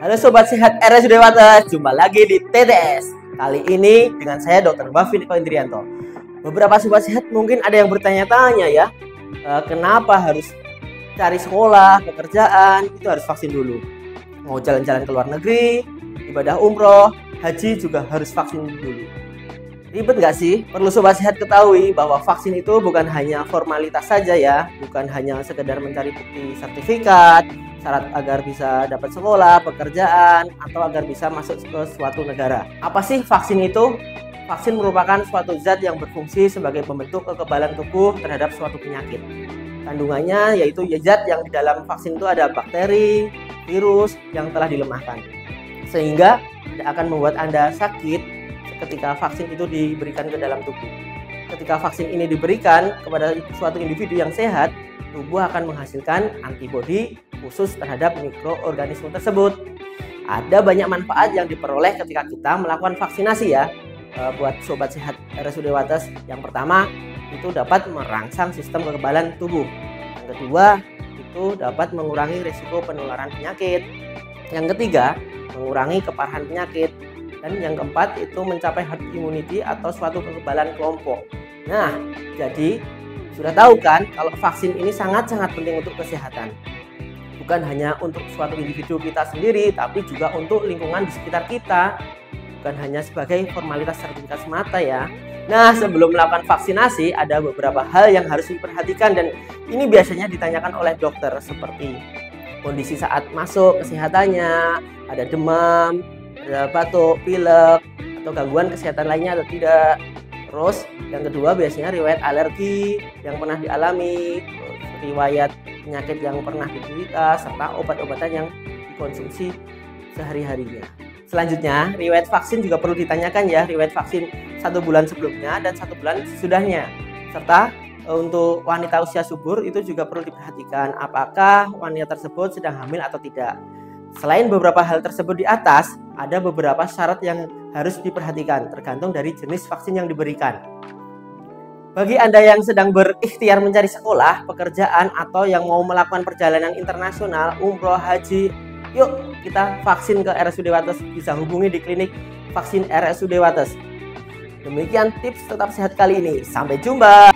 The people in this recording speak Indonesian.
Halo Sobat Sehat RSUD Wates, jumpa lagi di TTS. Kali ini dengan saya Dr. Bafin Eko Indrianto. Beberapa Sobat Sehat mungkin ada yang bertanya-tanya ya, kenapa harus cari sekolah, pekerjaan, itu harus vaksin dulu. Mau jalan-jalan ke luar negeri, ibadah umroh, haji juga harus vaksin dulu. Ribet nggak sih? Perlu Sobat Sehat ketahui bahwa vaksin itu bukan hanya formalitas saja ya, bukan hanya sekedar mencari bukti sertifikat, syarat agar bisa dapat sekolah, pekerjaan, atau agar bisa masuk ke suatu negara. Apa sih vaksin itu? Vaksin merupakan suatu zat yang berfungsi sebagai pembentuk kekebalan tubuh terhadap suatu penyakit. Kandungannya yaitu zat yang di dalam vaksin itu ada bakteri, virus yang telah dilemahkan. Sehingga tidak akan membuat Anda sakit ketika vaksin itu diberikan ke dalam tubuh. Ketika vaksin ini diberikan kepada suatu individu yang sehat, tubuh akan menghasilkan antibodi khusus terhadap mikroorganisme tersebut. Ada banyak manfaat yang diperoleh ketika kita melakukan vaksinasi ya. Buat Sobat Sehat RSUD Wates, yang pertama itu dapat merangsang sistem kekebalan tubuh. Yang kedua itu dapat mengurangi risiko penularan penyakit. Yang ketiga, mengurangi keparahan penyakit. Dan yang keempat itu mencapai herd immunity atau suatu kekebalan kelompok. Nah, jadi sudah tahu kan kalau vaksin ini sangat-sangat penting untuk kesehatan. Bukan hanya untuk suatu individu kita sendiri, tapi juga untuk lingkungan di sekitar kita. Bukan hanya sebagai formalitas sertifikat semata ya. Nah, sebelum melakukan vaksinasi ada beberapa hal yang harus diperhatikan dan ini biasanya ditanyakan oleh dokter seperti kondisi saat masuk, kesehatannya, ada demam, ada batuk, pilek, atau gangguan kesehatan lainnya atau tidak. Terus yang kedua biasanya riwayat alergi yang pernah dialami, riwayat penyakit yang pernah diderita, serta obat-obatan yang dikonsumsi sehari-harinya. Selanjutnya, riwayat vaksin juga perlu ditanyakan ya, riwayat vaksin 1 bulan sebelumnya dan 1 bulan sesudahnya. Serta untuk wanita usia subur itu juga perlu diperhatikan apakah wanita tersebut sedang hamil atau tidak. Selain beberapa hal tersebut di atas, ada beberapa syarat yang harus diperhatikan tergantung dari jenis vaksin yang diberikan. Bagi Anda yang sedang berikhtiar mencari sekolah, pekerjaan, atau yang mau melakukan perjalanan internasional, umroh, haji, yuk kita vaksin ke RSUD Wates. Bisa hubungi di klinik vaksin RSUD Wates. Demikian tips tetap sehat kali ini. Sampai jumpa.